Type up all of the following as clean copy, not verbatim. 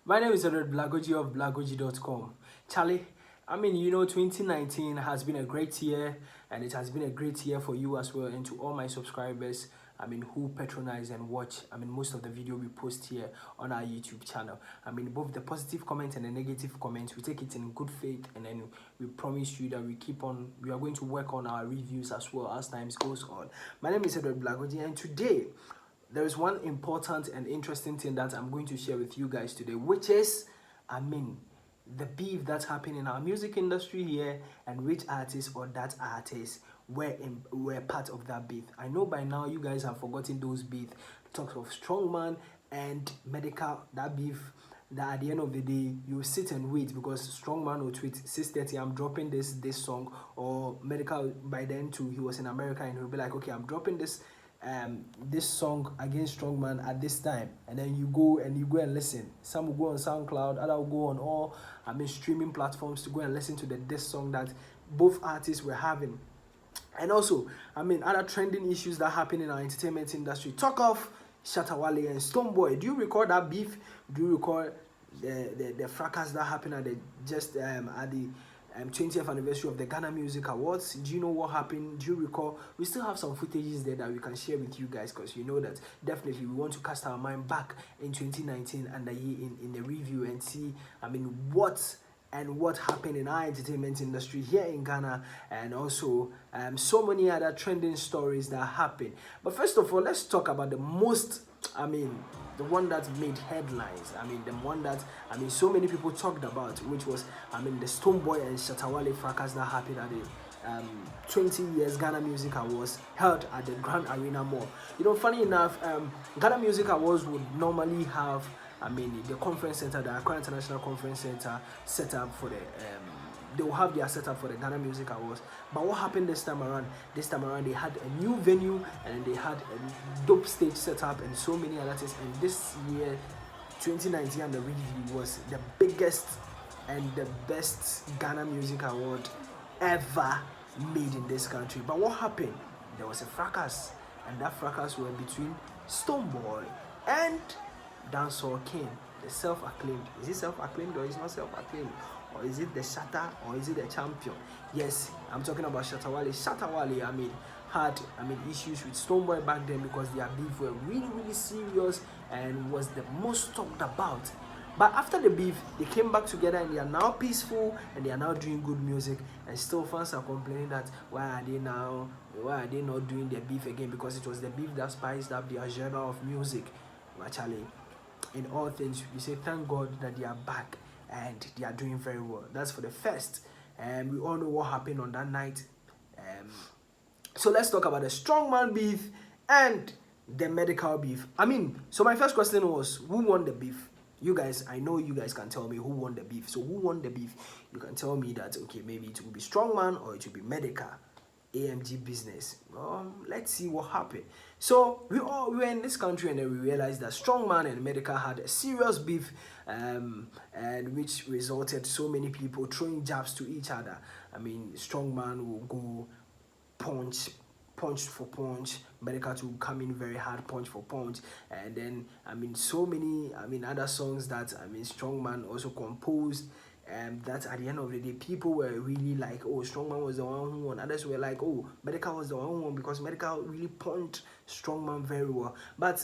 My name is Blagogee of Blagogee.com. Charlie, 2019 has been a great year, and it has been a great year for you as well, and to all my subscribers, who patronize and watch, most of the video we post here on our YouTube channel. Both the positive comments and the negative comments, we take it in good faith, and then we promise you that we are going to work on our reviews as well as times goes on. My name is Blagogee, and today, there is one important and interesting thing that I'm going to share with you guys today, which is, the beef that's happening in our music industry here, and which artists or that artists were part of that beef. I know by now you guys have forgotten those beef. Talks of Strongman and Medikal, that beef, that at the end of the day you sit and wait, because Strongman will tweet 6:30 I'm dropping this song, or Medikal by then too, he was in America, and he'll be like, okay, I'm dropping this song against Strongman at this time, and then you go and listen. Some will go on SoundCloud, other will go on all streaming platforms to go and listen to this song that both artists were having. And also, other trending issues that happen in our entertainment industry. Talk of Shatta Wale and Stonebwoy. Do you recall that beef? Do you recall the fracas that happened at the 20th anniversary of the Ghana Music Awards? Do you know what happened? Do you recall? We still have some footages there that we can share with you guys, because you know that definitely we want to cast our mind back in 2019 and the year in the review, and see what happened in our entertainment industry here in Ghana, and also so many other trending stories that happened. But first of all, let's talk about the the one that made headlines. The one that so many people talked about, which was the Stonebwoy and Shatta Wale fracas that happened at the 20 years Ghana Music Awards held at the Grand Arena Mall. Funny enough, Ghana Music Awards would normally have the conference center, the Accra International Conference Center, set up for the they will have their setup for the Ghana Music Awards. But what happened this time around? This time around they had a new venue, and they had a dope stage setup and so many other things. And this year, 2019, and the review was the biggest and the best Ghana Music Award ever made in this country. But what happened? There was a fracas, and that fracas was between Stonebwoy and Dancehall King, the self-acclaimed. Is he self-acclaimed or is not self-acclaimed? Or is it the Shatta, or is it the champion? Yes, I'm talking about Shatta Wale. Shatta Wale, had issues with Stonebwoy back then, because their beef were really, really serious and was the most talked about. But after the beef, they came back together, and they are now peaceful, and they are now doing good music. And still fans are complaining that why are they not doing their beef again, because it was the beef that spiced up their genre of music. Actually, in all things, we say thank God that they are back and they are doing very well. That's for the first. And we all know what happened on that night. So let's talk about the Strongman beef and the Medikal beef. So my first question was, who won the beef? You guys, I know you guys can tell me who won the beef. So who won the beef? You can tell me that, okay, maybe it will be Strongman or it will be Medikal. AMG business. Let's see what happened. So we were in this country, and then we realized that Strongman and Medikal had a serious beef, and which resulted so many people throwing jabs to each other. Strongman will go punch for punch, Medikal to come in very hard, punch for punch, and then so many other songs that Strongman also composed. That at the end of the day, people were really like, oh, Strongman was the one who won. Others were like, oh, Medikal was the one who won, because Medikal really punched Strongman very well. But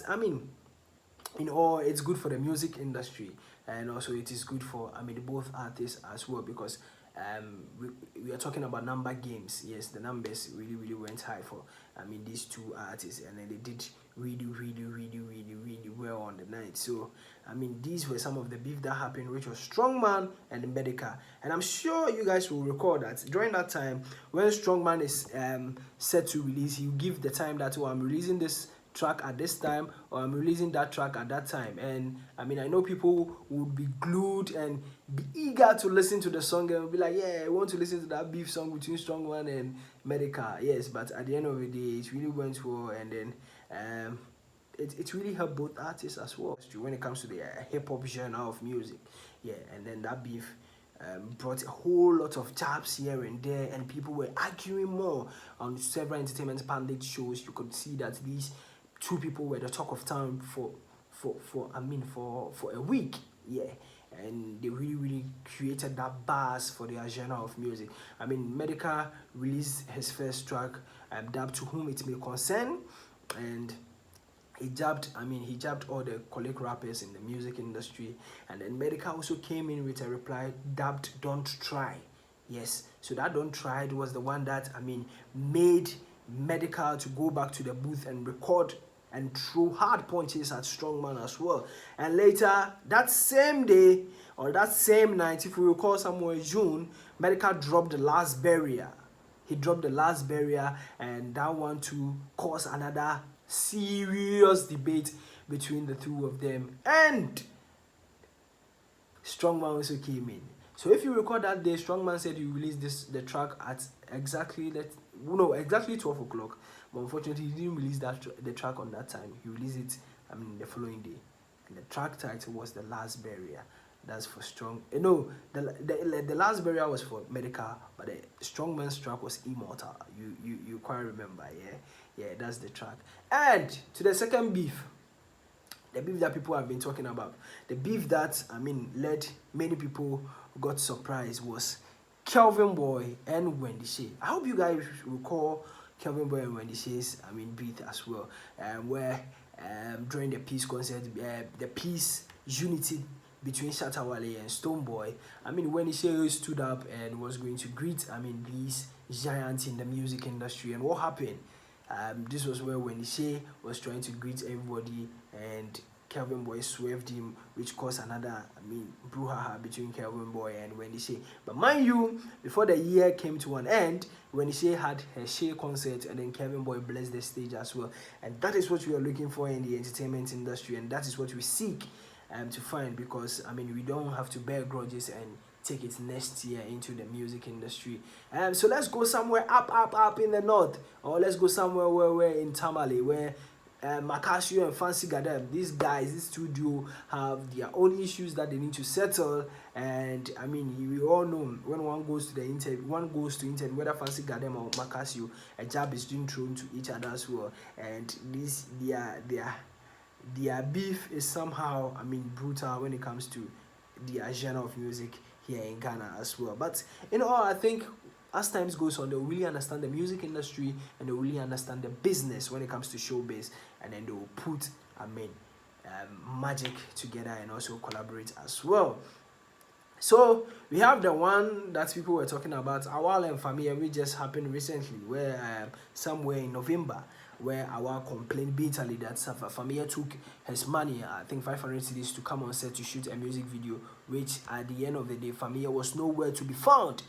in all, it's good for the music industry, and also it is good for both artists as well, because we are talking about number games. Yes, the numbers really went high for these two artists, and then they did really well on the night. So these were some of the beef that happened, which was Strongman and Medikal. And I'm sure you guys will recall that during that time, when Strongman is set to release, he'll give the time that, oh, I'm releasing this track at this time, or I'm releasing that track at that time. And I know people would be glued and be eager to listen to the song, and be like, yeah, I want to listen to that beef song between Strongman and Medikal. Yes, but at the end of the day, it really went well, and then it really helped both artists as well when it comes to the hip-hop genre of music. Yeah, and then that beef brought a whole lot of jabs here and there, and people were arguing more on several entertainment pundit shows. You could see that these two people were the talk of town for a week. Yeah, and they really created that buzz for their genre of music. I mean, Medikal released his first track, dubbed To Whom It May Concern, and he jabbed all the colleague rappers in the music industry. And then Medikal also came in with a reply dubbed Don't Try. Yes, so that Don't Try was the one that made Medikal to go back to the booth and record and throw hard punches at Strongman as well. And later that same day or that same night, if we recall, somewhere June, Medikal dropped The Last Barrier. He dropped The Last Barrier, and that one to cause another serious debate between the two of them. And Strongman also came in. So if you recall that day, Strongman said he released the track at exactly 12 o'clock. But unfortunately, he didn't release the track on that time. He released it the following day. And the track title was The Last Barrier. That's for Strong. No, the Last Barrier was for Medikal, but the Strongman's track was Immortal. You quite remember, yeah, that's the track. And to the second beef, the beef that people have been talking about, the beef that led many people got surprised, was Kelvynboy and Wendy Shay. I hope you guys recall Kelvynboy and Wendy Shay's beef as well, where during the peace concert, the peace unity between Shatta Wale and Stonebwoy, Wendy Shay stood up and was going to greet these giants in the music industry. And what happened? This was where Wendy Shay was trying to greet everybody, and Kelvynboy swerved him, which caused another brouhaha between Kelvynboy and Wendy Shay. But mind you, before the year came to an end, Wendy Shay had her Shay concert, and then Kelvynboy blessed the stage as well. And that is what we are looking for in the entertainment industry, and that is what we seek to find, because we don't have to bear grudges and take it next year into the music industry. So let's go somewhere up in the north, or let's go somewhere where we're in Tamale, where Makasio and Fancy Gadem, these guys, this studio, have their own issues that they need to settle. And we all know when one goes to interview, whether Fancy Gadem or Makasio, a jab is being thrown to each other as well. And this their beef is somehow brutal when it comes to the genre of music here in Ghana as well. But in all, I think as times goes on, they'll really understand the music industry, and they'll really understand the business when it comes to showbiz, and then they'll put magic together and also collaborate as well. So we have the one that people were talking about, Awal and Fameye, which just happened recently, where somewhere in November, where Awal complained bitterly that Fameye took his money, I think 500 cedis, to come on set to shoot a music video, which at the end of the day, Fameye was nowhere to be found.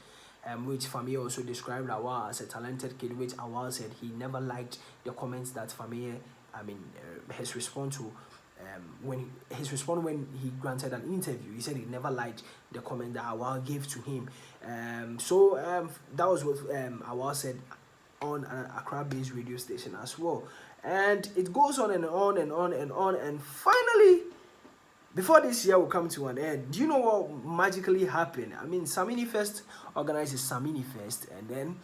Which Fameye also described Awal as a talented kid, which Awal said he never liked the comments that Fameye, his response to when he granted an interview. He said he never liked the comment that Awal gave to him. That was what Awal said on an Accra-based radio station as well. And it goes on and on and on and on, and finally, before this year will come to an end, do you know what magically happened? Samini first organized a Samini Fest, and then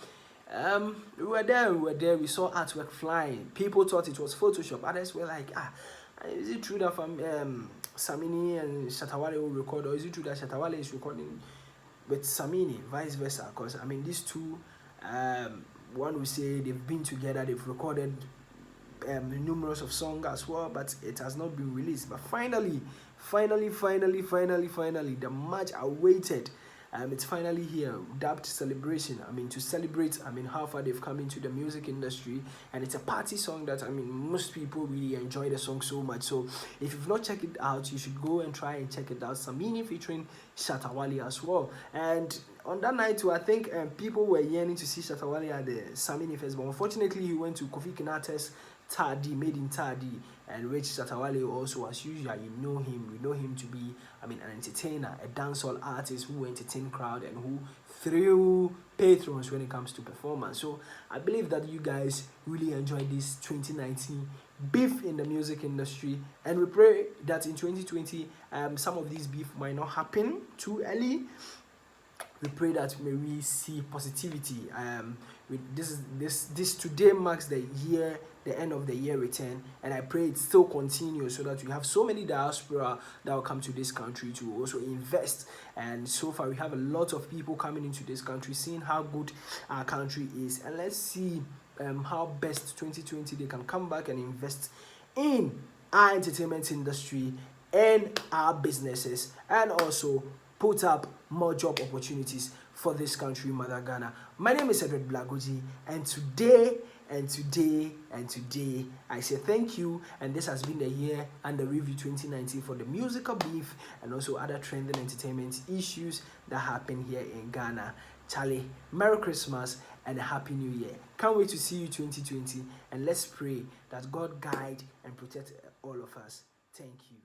we were there, we saw artwork flying. People thought it was Photoshop. Others were like, is it true that Samini and Shatta Wale will record, or is it true that Shatta Wale is recording with Samini, vice versa? Because these two, one would say they've been together, they've recorded numerous of songs as well, but it has not been released. But finally, the much awaited, it's finally here, dubbed Celebration. To celebrate how far they've come into the music industry. And it's a party song that most people really enjoy the song so much. So if you've not checked it out, you should go and try and check it out. Samini featuring Shatta Wale as well. And on that night too, I think people were yearning to see Shatta Wale at the Samini Fest, but unfortunately he went to Kofi Kinate's Tardy, made in Tardy, and which Shatta Wale also, as usual, we know him to be an entertainer, a dancehall artist who entertain crowd and who thrill patrons when it comes to performance. So I believe that you guys really enjoyed this 2019 beef in the music industry, and we pray that in 2020 some of these beef might not happen too early. We pray that may we see positivity. This today marks the year, the end of the year return, and I pray it still continues so that we have so many diaspora that will come to this country to also invest. And so far we have a lot of people coming into this country, seeing how good our country is, and let's see how best 2020 they can come back and invest in our entertainment industry and our businesses, and also put up more job opportunities for this country, Mother Ghana. My name is Blagogee, and today, I say thank you. And this has been the year under review 2019 for the musical beef and also other trending entertainment issues that happen here in Ghana. Charlie, Merry Christmas and a Happy New Year. Can't wait to see you 2020, and let's pray that God guide and protect all of us. Thank you.